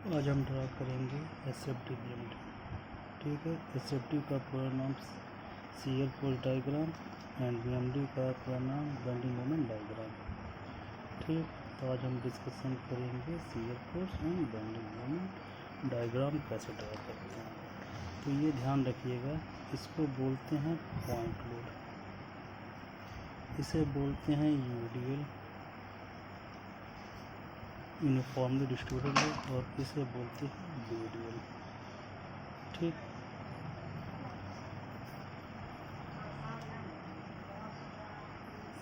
आज हम ड्रा करेंगे SFD BMD। ठीक है, SFD का पूरा नाम shear force diagram and BMD का पूरा नाम बेंडिंग मोमेंट डायग्राम। ठीक, तो आज हम डिस्कशन करेंगे shear force and bending moment diagram कैसे ड्रा करते हैं। तो ये ध्यान रखिएगा, इसको बोलते हैं पॉइंट लोड, इसे बोलते हैं UDL यूनिफॉर्मली डिस्ट्रीब्यूटेड लोड, और इसे बोलते हैं BDL। ठीक,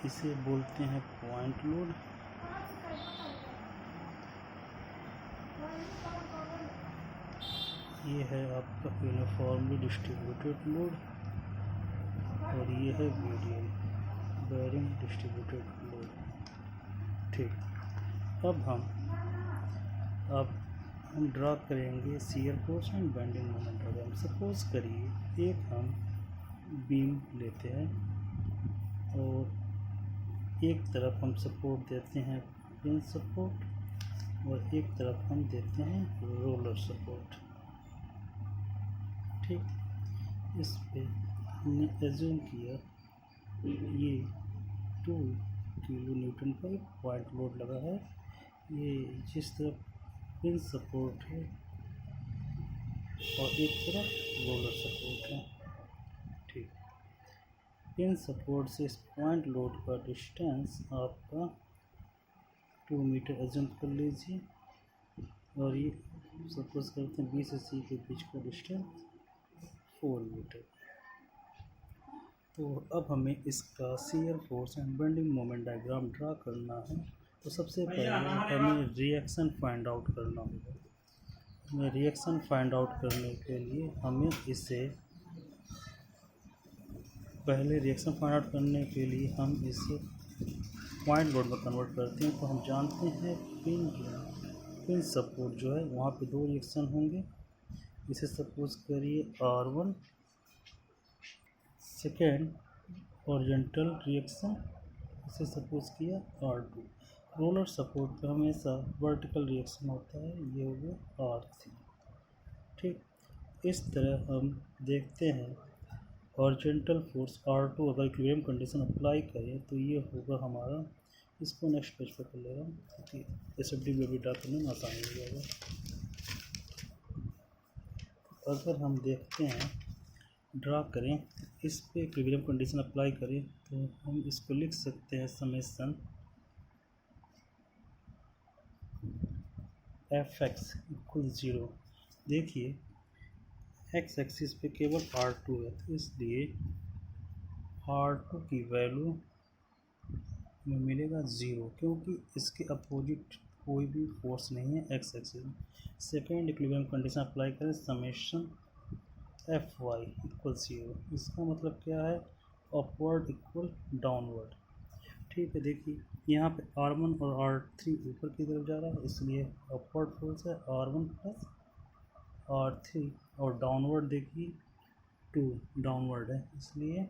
इसे बोलते हैं पॉइंट लोड, ये है आपका यूनिफॉर्मली डिस्ट्रीब्यूटेड लोड, और ये है BDL बेयरिंग डिस्ट्रीब्यूटेड लोड। ठीक, अब हम ड्रा करेंगे shear force and bending moment diagram. Suppose करिए एक हम बीम लेते हैं और एक तरफ हम सपोर्ट देते हैं पिन सपोर्ट, और एक तरफ हम देते हैं रोलर सपोर्ट। ठीक, इस पे हमने एज्यूम किया ये 2 किलो न्यूटन का एक पॉइंट लोड लगा है। ये जिस तरफ पिन सपोर्ट है और एक तरफ रोलर सपोर्ट है। ठीक, पिन सपोर्ट से इस पॉइंट लोड का डिस्टेंस आपका 2 मीटर एज्यूम कर लीजिए, और ये सपोज करते हैं B से C के बीच का डिस्टेंस 4 मीटर। तो अब हमें इसका shear force and bending moment diagram draw करना है। तो सबसे पहले हमें रिएक्शन फाइंड आउट करना होगा। हमें रिएक्शन फाइंड आउट करने के लिए हमें इसे हम इसे पॉइंट लोड में कन्वर्ट करते हैं। तो हम जानते हैं पिन सपोर्ट जो है वहाँ पे 2 रिएक्शन होंगे। इसे सपोज करिए R1, सेकेंड हॉरिजॉन्टल रिएक्शन, इसे सपोज किया R2। रोलर सपोर्ट पे हमेशा वर्टिकल रिएक्शन होता है, ये हो गया R3। ठीक, इस तरह हम देखते हैं हॉरिजॉन्टल फोर्स R2 अगर इक्विलिब्रियम कंडीशन अप्लाई करें तो ये होगा हमारा, इसको नेक्स्ट पेज पर कर ले रहा हूँ क्योंकि SFD में भी ड्रा करने में आसानी हो जाएगा। अगर हम देखते हैं ड्रा करें, इस पे इक्विलिब्रियम कंडीशन अप्लाई करें तो हम इसको लिख सकते हैं समेशन Fx इक्वल 0। देखिए एक्स एक्सिस पे केवल R2 है, तो इसलिए R2 की वैल्यू में मिलेगा 0, क्योंकि इसके अपोजिट कोई भी फोर्स नहीं है एक्स एक्सिस में। सेकेंड इक्विलिब्रियम कंडीशन अप्लाई करें समेशन Fy इक्वल 0, इसका मतलब क्या है, अपवर्ड इक्वल डाउनवर्ड। ठीक है, देखिए यहाँ पे R1 और R3 ऊपर की तरफ जा रहा है, इसलिए अपवर्ड फोर्स है R1 प्लस R3, और डाउनवर्ड देखिए 2 डाउनवर्ड है, इसलिए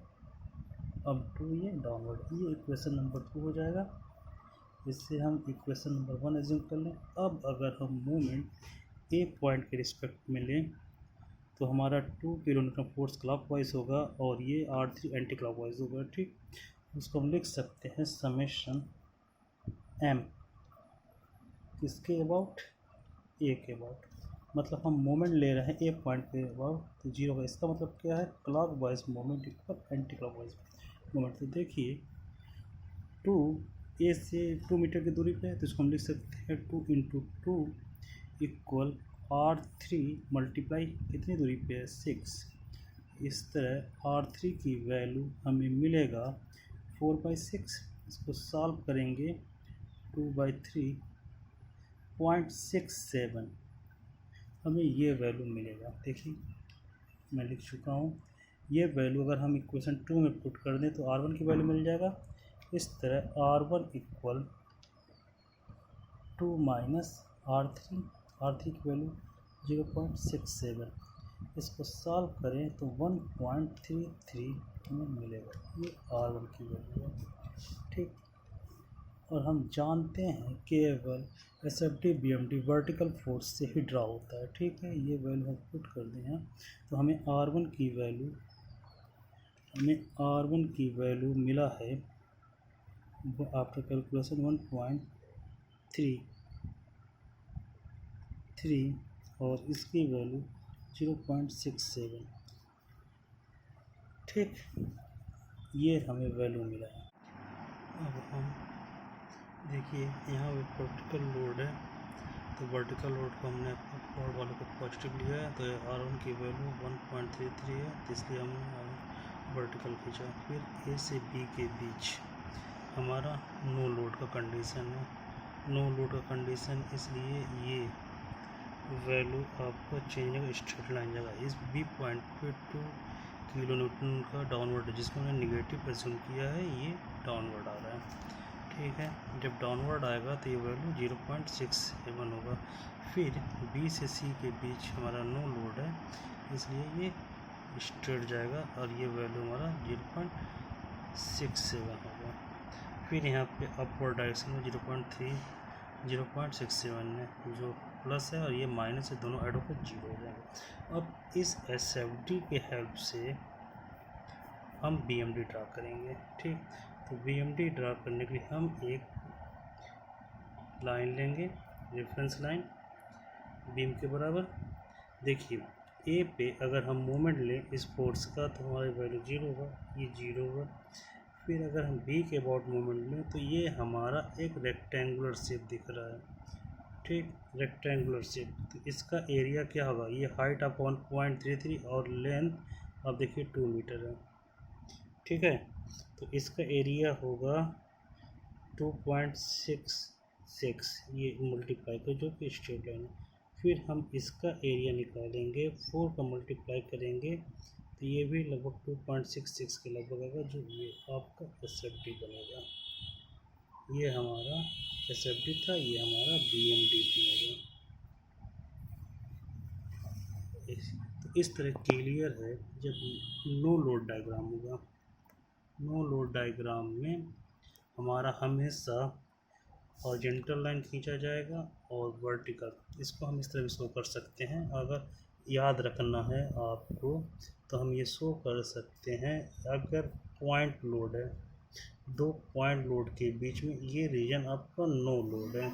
अब 2 ये डाउनवर्ड, ये इक्वेशन नंबर 2 हो जाएगा। इससे हम इक्वेशन नंबर 1 एज्यूम कर लें। अब अगर हम मोमेंट एक पॉइंट के रिस्पेक्ट में लें तो हमारा 2 किलो न्यूटन फोर्स क्लॉकवाइज होगा और ये R3 एंटी क्लॉकवाइज होगा। ठीक, उसको हम लिख सकते हैं समेशन M किसके अबाउट, ए के अबाउट, मतलब हम मोमेंट ले रहे हैं एक पॉइंट के अबाउट, तो 0 का इसका मतलब क्या है, clockwise moment equal anti clockwise moment. तो देखिए 2 ए से 2 मीटर की दूरी पे है, तो इसको हम लिख सकते हैं 2 × 2 इक्वल R3 मल्टीप्लाई कितनी दूरी पे है, 6। इस तरह R3 की वैल्यू हमें मिलेगा 4/6। इसको सॉल्व करेंगे 2/3.67, हमें ये वैल्यू मिलेगा। देखिए मैं लिख चुका हूँ, ये वैल्यू अगर हम इक्वेशन 2 में पुट कर दें तो R1 की वैल्यू मिल जाएगा। इस तरह R1 इक्वल 2 माइनस R3 की वैल्यू 0.67। इसको सॉल्व करें तो 1.33 हमें मिलेगा, ये R1 की वैल्यू है। ठीक, और हम जानते हैं केवल SFD BMD वर्टिकल फोर्स से ही ड्रा होता है। ठीक है, ये वैल्यू हम पुट कर दें हैं तो हमें R1 की वैल्यू मिला है आफ्टर कैलकुलेशन 1.33 और इसकी वैल्यू 0.67। ठीक, ये हमें वैल्यू मिला है। अब हम देखिए यहाँ पे वर्टिकल लोड है, तो वर्टिकल लोड को हमने फॉरवर्ड वाले को पॉजिटिव लिया है, तो R1 की वैल्यू 1.33 है, इसलिए हमने वर्टिकल खींचा। फिर A से B के बीच हमारा नो लोड का कंडीशन है, नो लोड का कंडीशन, इसलिए ये वैल्यू आपको चेंज होगा, स्ट्रेट लाइन जगह इस B पॉइंट पे 2 किलो न्यूटन का डाउनवर्ड है, जिसको मैंने निगेटिव प्रेज्यूम किया है, ये डाउनवर्ड आ रहा है। ठीक है, जब डाउनवर्ड आएगा तो ये वैल्यू 0.67 होगा। फिर B से C के बीच हमारा नो लोड है, इसलिए ये स्ट्रेट जाएगा और ये वैल्यू हमारा 0.67 होगा। फिर यहाँ पे अपवर्ड डायरेक्शन में 0.67 है, जो प्लस है और ये माइनस है, दोनों ऐड होकर 0 हो जाएगा। अब इस SFD के हेल्प से हम BMD ड्रा करेंगे। ठीक, तो BMD ड्रा करने के लिए हम एक लाइन लेंगे, रेफरेंस लाइन बीम के बराबर। देखिए A पे अगर हम मोमेंट लें इस फोर्स का तो हमारी वैल्यू 0 होगा, ये 0 होगा। फिर अगर हम B के अबाउट मोमेंट लें तो ये हमारा एक रेक्टेंगुलर शेप दिख रहा है। ठीक, रेक्टेंगुलर शेप, तो इसका एरिया क्या होगा, ये हाइट आप 1.33 और लेंथ आप देखिए 2 मीटर है। ठीक है, तो इसका एरिया होगा 2.66, ये मल्टीप्लाई कर जो कि स्ट्रेट लाइन है। फिर हम इसका एरिया निकालेंगे, 4 का मल्टीप्लाई करेंगे तो ये भी लगभग 2.66 के लगभग आएगा, जो ये आपका SFD बनेगा। ये हमारा SFD था, ये हमारा BMD बनेगा। तो इस तरह क्लियर है जब नो लोड डायग्राम होगा। नो लोड डायग्राम में हमारा हमेशा हॉरिजॉन्टल लाइन खींचा जाएगा और वर्टिकल, इसको हम इस तरह भी शो कर सकते हैं। अगर याद रखना है आपको तो हम ये शो कर सकते हैं, अगर पॉइंट लोड है, 2 पॉइंट लोड के बीच में ये रीजन आपका नो लोड है।